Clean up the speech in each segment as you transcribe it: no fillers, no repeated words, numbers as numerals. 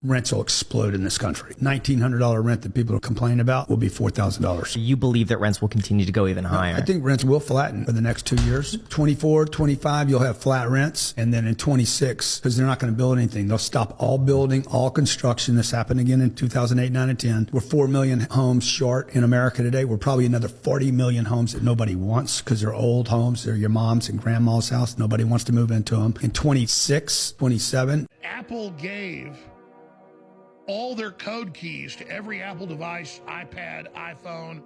rents will explode in this country. $1,900 rent that people are complaining about will be $4,000. You believe that rents will continue to go even higher? I think rents will flatten for the next 2 years. 24, 25, you'll have flat rents. And then in 26, because they're not going to build anything, they'll stop all building, all construction. This happened again in 2008, 9, and 10. We're 4 million homes short in America today. We're probably another 40 million homes that nobody wants because they're old homes. They're your mom's and grandma's house. Nobody wants to move into them. In 26, 27. Apple gave all their code keys to every Apple device, iPad, iPhone,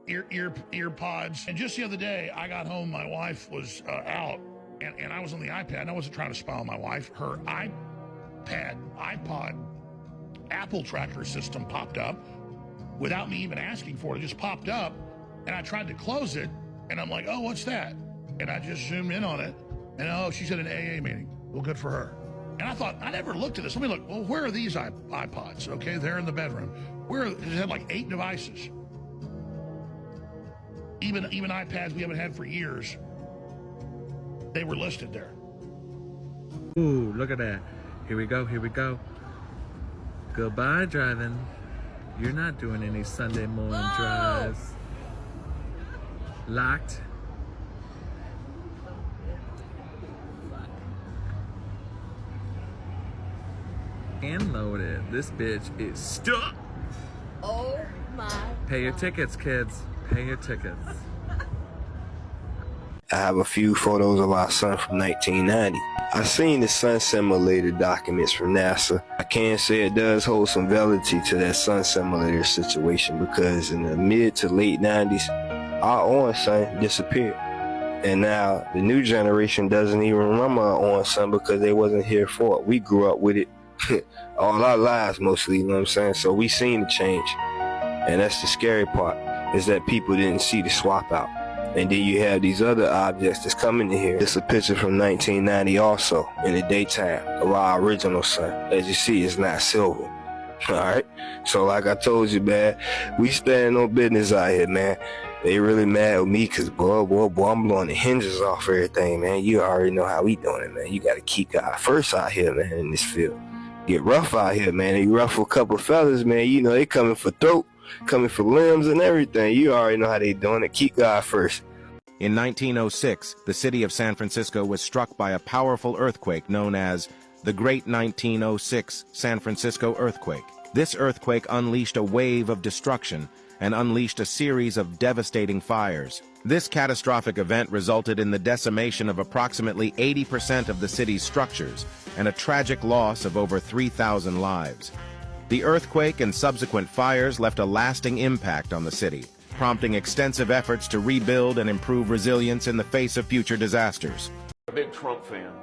earpods. And just the other day, I got home, my wife was out, and I was on the iPad, and I wasn't trying to spy on my wife. Her iPod, Apple tracker system popped up without me even asking for it. It just popped up, and I tried to close it, and I'm like, oh, what's that? And I just zoomed in on it, and oh, she's at an AA meeting. Well, good for her. And I thought, I never looked at this. Let me look. Well, where are these iPods? Okay, they're in the bedroom. It had like 8 devices. Even iPads we haven't had for years, they were listed there. Ooh, look at that. Here we go, here we go. Goodbye, driving. You're not doing any Sunday morning drives. Locked. And loaded. This bitch is stuck. Oh my Pay your tickets, kids. Pay your tickets. I have a few photos of our sun from 1990. I've seen the sun simulator documents from NASA. I can say it does hold some validity to that sun simulator situation because in the mid to late 90s, our orange sun disappeared. And now the new generation doesn't even remember our orange sun because they wasn't here for it. We grew up with it all our lives mostly, you know what I'm saying? So we seen the change. And that's the scary part, is that people didn't see the swap out. And then you have these other objects that's coming in here. It's a picture from 1990 also, in the daytime, of our original sun. As you see, it's not silver. Alright? So like I told you, man, we standing on business out here, man. They really mad with me because, boy, I'm blowing the hinges off everything, man. You already know how we doing it, man. You got to keep God first out here, man, in this field. Get rough out here, man. They ruffle a couple of fellas, man. You know, they coming for throat, coming for limbs and everything. You already know how they doing it. Keep God first. In 1906, the city of San Francisco was struck by a powerful earthquake known as the Great 1906 San Francisco Earthquake. This earthquake unleashed a wave of destruction and unleashed a series of devastating fires. This catastrophic event resulted in the decimation of approximately 80% of the city's structures and a tragic loss of over 3,000 lives. The earthquake and subsequent fires left a lasting impact on the city, prompting extensive efforts to rebuild and improve resilience in the face of future disasters. I'm a big Trump fan,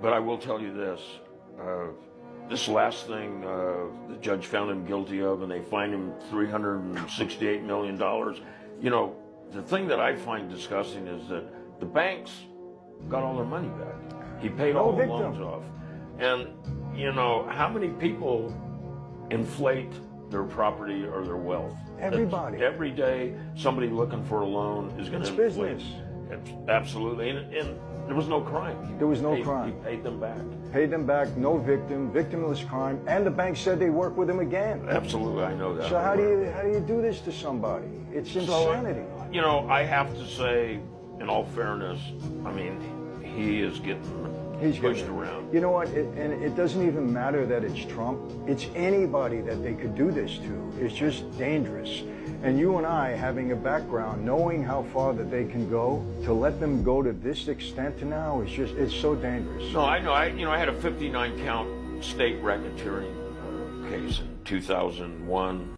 but I will tell you this. This last thing the judge found him guilty of, and they fined him $368 million. You know, the thing that I find disgusting is that the banks got all their money back. He paid all the loans off. And, you know, how many people inflate their property or their wealth? Everybody. Every day, somebody looking for a loan is going to inflate. Business. Absolutely. And there was no crime. There was no crime. He paid them back. Paid them back, no victim, victimless crime, and the bank said they work with him again. Absolutely, I know that. So how do you do this to somebody? It's insanity. So, you know, I have to say, in all fairness, I mean, he is getting pushed around. You know what? And it doesn't even matter that it's Trump. It's anybody that they could do this to. It's just dangerous. And you and I, having a background, knowing how far that they can go, to let them go to this extent now, it's so dangerous. No, I know. I had a 59 count state racketeering case in 2001.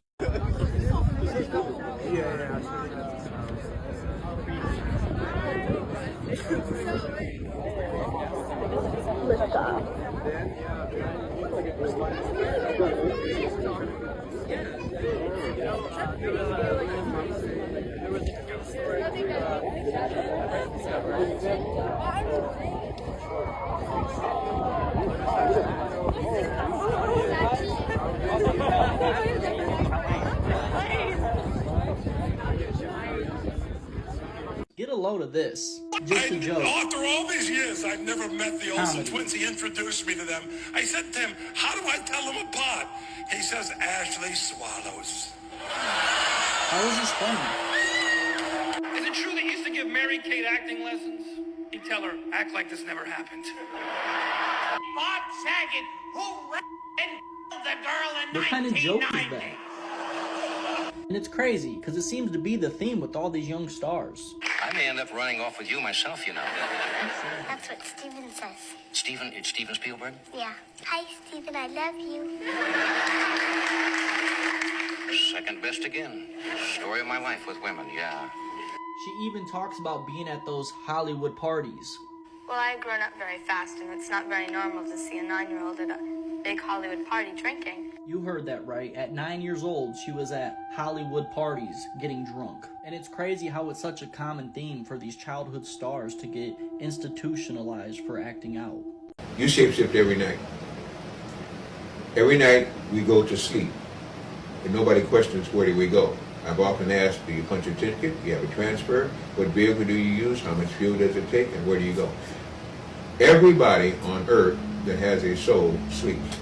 Get a load of this. Just a joke. After all these years, I've never met the Olsen Comedy. twins. He introduced me to them. I said to him, how do I tell them apart? He says, Ashley Swallows. How is this funny? Is it true that you used to give Mary Kate acting lessons? You tell her, act like this never happened. Bob Saget, who and the girl in What kind of joke is 1990. that? And it's crazy, because it seems to be the theme with all these young stars. I may end up running off with you myself, you know. That's what Steven says. It's Steven Spielberg? Yeah. Hi, Steven, I love you. Second best again. Story of my life with women, yeah. She even talks about being at those Hollywood parties. Well, I've grown up very fast, and it's not very normal to see a 9-year-old at a big Hollywood party drinking. You heard that right. At 9 years old, she was at Hollywood parties getting drunk. And it's crazy how it's such a common theme for these childhood stars to get institutionalized for acting out. You shapeshift every night. Every night we go to sleep. And nobody questions where do we go. I've often asked, do you punch a ticket? Do you have a transfer? What vehicle do you use? How much fuel does it take? And where do you go? Everybody on earth that has a soul sleeps.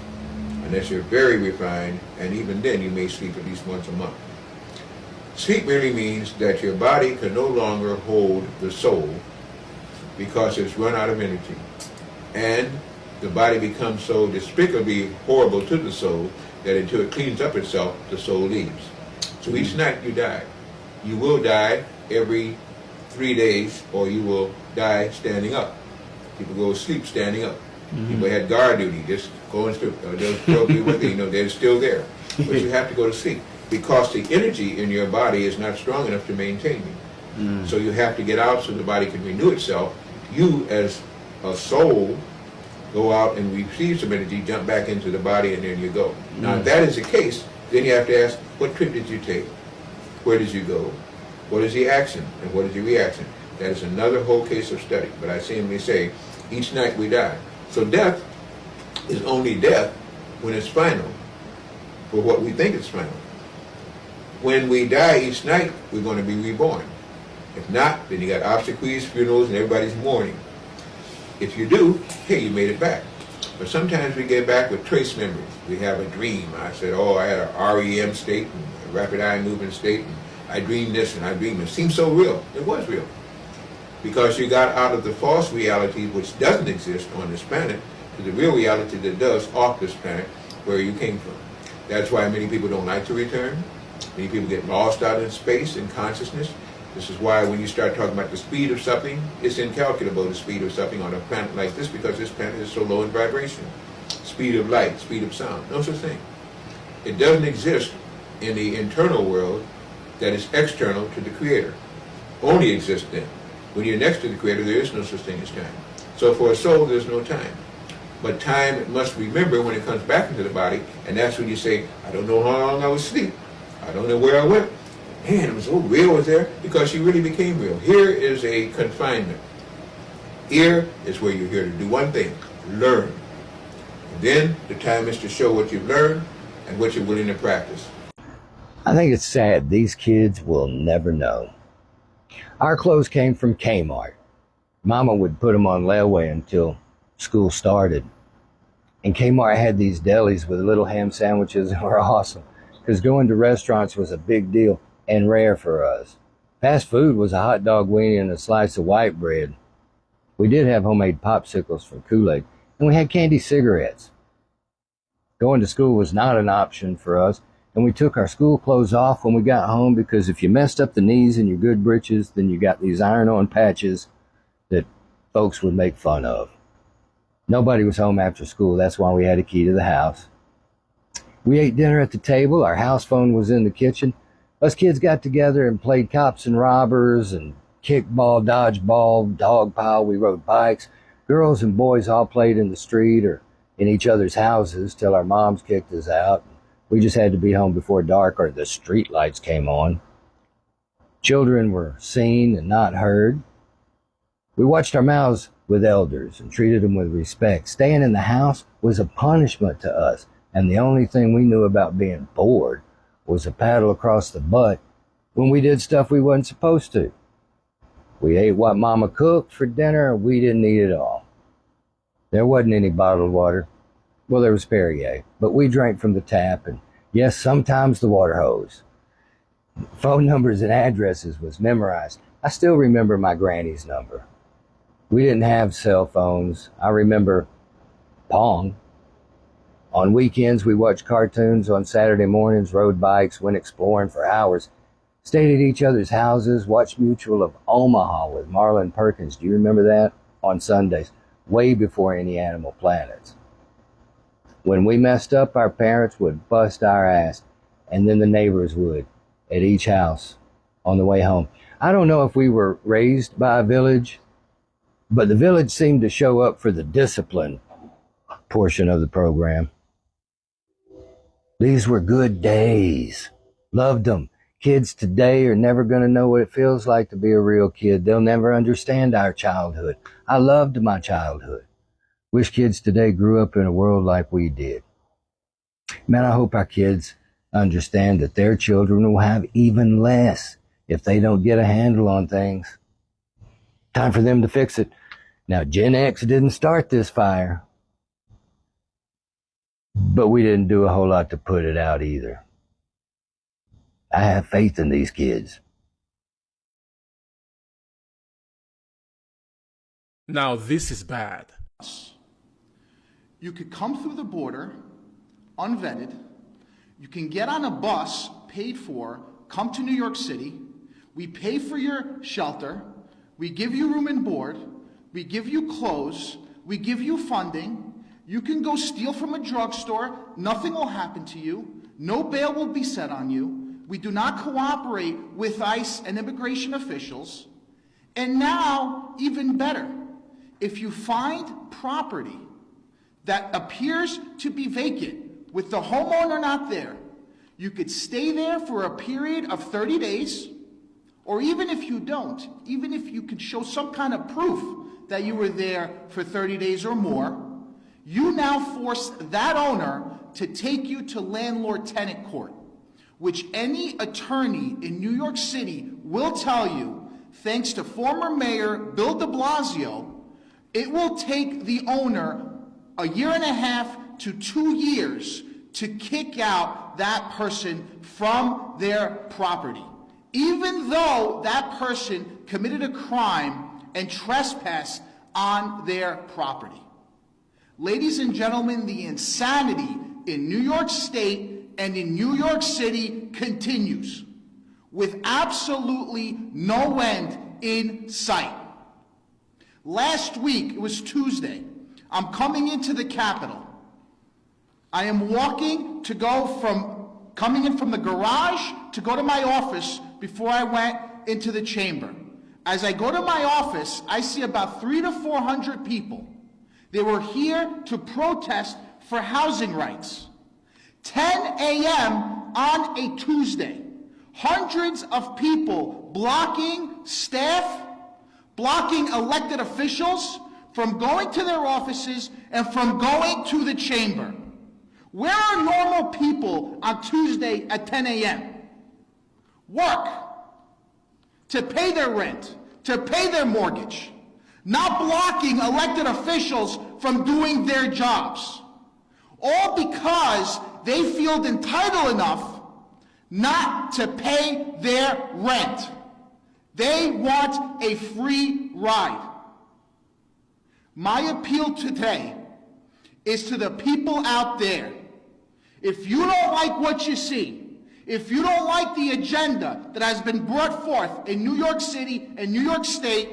Unless you're very refined, and even then you may sleep at least once a month. Sleep merely means that your body can no longer hold the soul because it's run out of energy. And the body becomes so despicably horrible to the soul that until it cleans up itself, the soul leaves. So each night you die. You will die every 3 days, or you will die standing up. People go to sleep standing up. People had guard duty, just go and sleep. They'll still be with you, they're still there. But you have to go to sleep because the energy in your body is not strong enough to maintain you. So you have to get out so the body can renew itself. You, as a soul, go out and receive some energy, jump back into the body, and then you go. Now, if that is the case, then you have to ask, what trip did you take? Where did you go? What is the action? And what is the reaction? That is another whole case of study. But I simply say, each night we die. So death is only death when it's final, for what we think is final. When we die each night, we're going to be reborn. If not, then you got obsequies, funerals, and everybody's mourning. If you do, hey, you made it back. But sometimes we get back with trace memories. We have a dream. I said, oh, I had a REM state, and a rapid eye movement state, and I dreamed this, and I dreamed it. It seemed so real. It was real. Because you got out of the false reality which doesn't exist on this planet to the real reality that does off this planet where you came from. That's why many people don't like to return. Many people get lost out in space and consciousness. This is why when you start talking about the speed of something, it's incalculable, the speed of something on a planet like this, because this planet is so low in vibration. Speed of light, speed of sound, no such thing. It doesn't exist in the internal world that is external to the Creator. Only exists then. When you're next to the Creator, there is no such thing as time. So for a soul, there's no time. But time it must remember when it comes back into the body, and that's when you say, I don't know how long I was asleep. I don't know where I went. Man, it was so real was there, because you really became real. Here is a confinement. Here is where you're here to do one thing, learn. And then the time is to show what you've learned and what you're willing to practice. I think it's sad these kids will never know. Our clothes came from Kmart. Mama would put them on layaway until school started. And Kmart had these delis with little ham sandwiches that were awesome, because going to restaurants was a big deal and rare for us. Fast food was a hot dog weenie and a slice of white bread. We did have homemade popsicles from Kool-Aid, and we had candy cigarettes. Going to school was not an option for us, and we took our school clothes off when we got home, because if you messed up the knees in your good britches, then you got these iron-on patches that folks would make fun of. Nobody was home after school. That's why we had a key to the house. We ate dinner at the table. Our house phone was in the kitchen. Us kids got together and played cops and robbers and kickball, dodgeball, dog pile. We rode bikes. Girls and boys all played in the street or in each other's houses till our moms kicked us out. We just had to be home before dark or the street lights came on. Children were seen and not heard. We watched our mouths with elders and treated them with respect. Staying in the house was a punishment to us, and the only thing we knew about being bored was a paddle across the butt when we did stuff we wasn't supposed to. We ate what Mama cooked for dinner, and we didn't eat it all. There wasn't any bottled water. Well, there was Perrier, but we drank from the tap, and yes, sometimes the water hose. Phone numbers and addresses was memorized. I still remember my granny's number. We didn't have cell phones. I remember Pong. On weekends, we watched cartoons. On Saturday mornings, rode bikes, went exploring for hours. Stayed at each other's houses, watched Mutual of Omaha with Marlon Perkins. Do you remember that? On Sundays, way before any Animal Planets. When we messed up, our parents would bust our ass, and then the neighbors would, at each house, on the way home. I don't know if we were raised by a village, but the village seemed to show up for the discipline portion of the program. These were good days. Loved them. Kids today are never going to know what it feels like to be a real kid. They'll never understand our childhood. I loved my childhood. Wish kids today grew up in a world like we did. Man, I hope our kids understand that their children will have even less if they don't get a handle on things. Time for them to fix it. Now, Gen X didn't start this fire, but we didn't do a whole lot to put it out either. I have faith in these kids. Now this is bad. You could come through the border unvetted. You can get on a bus paid for, come to New York City. We pay for your shelter. We give you room and board. We give you clothes. We give you funding. You can go steal from a drugstore. Nothing will happen to you. No bail will be set on you. We do not cooperate with ICE and immigration officials. And now, even better, if you find property that appears to be vacant with the homeowner not there, you could stay there for a period of 30 days, or even if you don't, even if you could show some kind of proof that you were there for 30 days or more, you now force that owner to take you to landlord-tenant court, which any attorney in New York City will tell you, thanks to former Mayor Bill de Blasio, it will take the owner a year and a half to 2 years to kick out that person from their property, even though that person committed a crime and trespassed on their property. Ladies and gentlemen, the insanity in New York State and in New York City continues with absolutely no end in sight. Last week, it was Tuesday, I'm coming into the Capitol. I am walking to go from, coming in from the garage to go to my office before I went into the chamber. As I go to my office, I see about 300 to 400 people. They were here to protest for housing rights. 10 a.m. on a Tuesday. Hundreds of people blocking staff, blocking elected officials from going to their offices and from going to the chamber. Where are normal people on Tuesday at 10 a.m.? Work. To pay their rent, to pay their mortgage. Not blocking elected officials from doing their jobs. All because they feel entitled enough not to pay their rent. They want a free ride. My appeal today is to the people out there. If you don't like what you see, if you don't like the agenda that has been brought forth in New York City and New York State,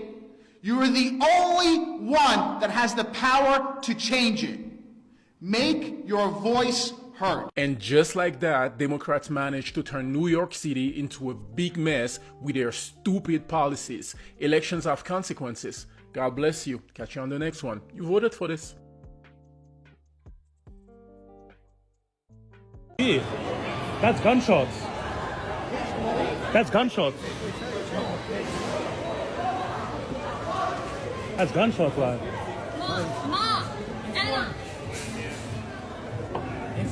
you are the only one that has the power to change it. Make your voice heard. And just like that, Democrats managed to turn New York City into a big mess with their stupid policies. Elections have consequences. God bless you. Catch you on the next one. You voted for this. Hey, that's gunshots. That's gunshots. That's gunshots, lad. Mom! Anna!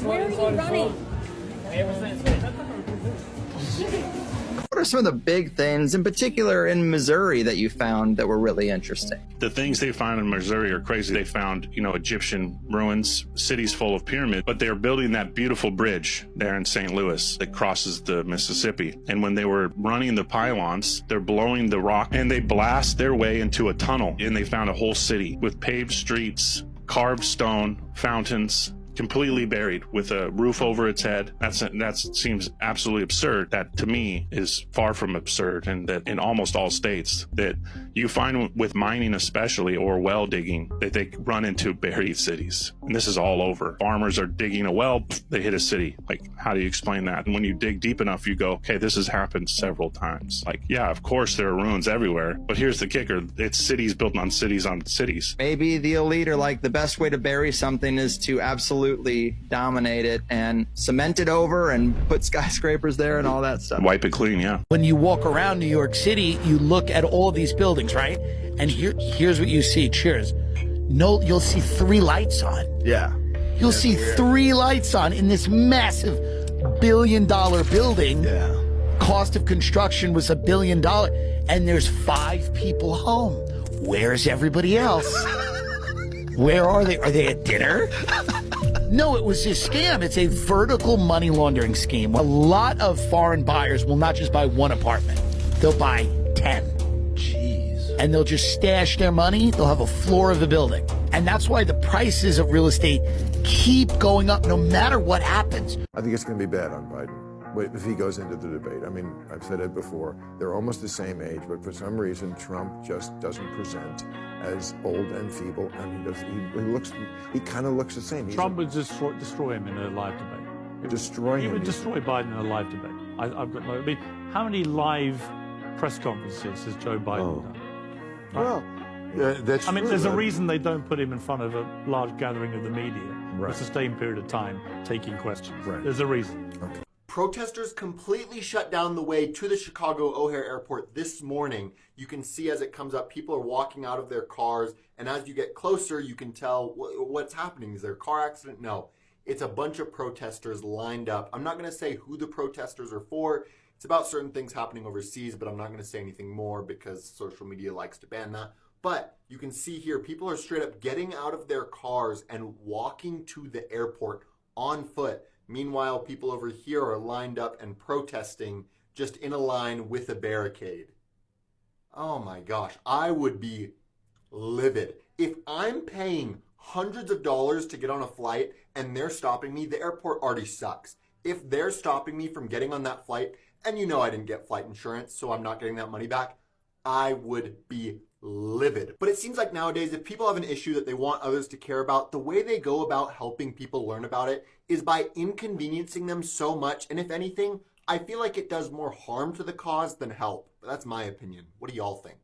Where are you running? What are some of the big things, in particular in Missouri, that you found that were really interesting? The things they found in Missouri are crazy. They found, Egyptian ruins, cities full of pyramids, but they're building that beautiful bridge there in St. Louis that crosses the Mississippi. And when they were running the pylons, they're blowing the rock and they blast their way into a tunnel. And they found a whole city with paved streets, carved stone, fountains, completely buried with a roof over its head. That seems absolutely absurd. That to me is far from absurd, and that in almost all states that you find with mining especially, or well digging, that they run into buried cities. And this is all over. Farmers are digging a well, they hit a city. Like, how do you explain that? And when you dig deep enough, you go, okay, this has happened several times. Like, yeah, of course there are ruins everywhere, but here's the kicker. It's cities built on cities on cities. Maybe the elite are like, the best way to bury something is to absolutely dominate it and cement it over and put skyscrapers there and all that stuff. Wipe it clean, yeah. When you walk around New York City, you look at all these buildings, right? And here's what you see. Cheers. No, you'll see 3 lights on. Yeah. You'll see 3 lights on in this massive $1 billion building. Yeah. Cost of construction was $1 billion, and there's 5 people home. Where's everybody else? Where are they? Are they at dinner? No, it was a scam. It's a vertical money laundering scheme. A lot of foreign buyers will not just buy 1 apartment. They'll buy 10. Jeez. And they'll just stash their money. They'll have a floor of the building. And that's why the prices of real estate keep going up no matter what happens. I think it's going to be bad on Biden if he goes into the debate. I mean, I've said it before, they're almost the same age, but for some reason, Trump just doesn't present as old and feeble, and he kind of looks the same. Trump would destroy him in a live debate. Destroy him? He would destroy Biden in a live debate. I've got no... I mean, how many live press conferences has Joe Biden done? Right? Well, that's I mean, true. there's a reason they don't put him in front of a large gathering of the media for a sustained period of time taking questions. Right. There's a reason. Okay. Protesters completely shut down the way to the Chicago O'Hare Airport this morning. You can see as it comes up, people are walking out of their cars, and as you get closer, you can tell what's happening. Is there a car accident? No. It's a bunch of protesters lined up. I'm not going to say who the protesters are for. It's about certain things happening overseas, but I'm not going to say anything more because social media likes to ban that. But you can see here, people are straight up getting out of their cars and walking to the airport on foot. Meanwhile, people over here are lined up and protesting just in a line with a barricade. Oh my gosh, I would be livid. If I'm paying hundreds of dollars to get on a flight and they're stopping me, the airport already sucks. If they're stopping me from getting on that flight, and you know I didn't get flight insurance, so I'm not getting that money back, I would be livid. But it seems like nowadays, if people have an issue that they want others to care about, the way they go about helping people learn about it is by inconveniencing them so much. And if anything, I feel like it does more harm to the cause than help. But that's my opinion. What do y'all think?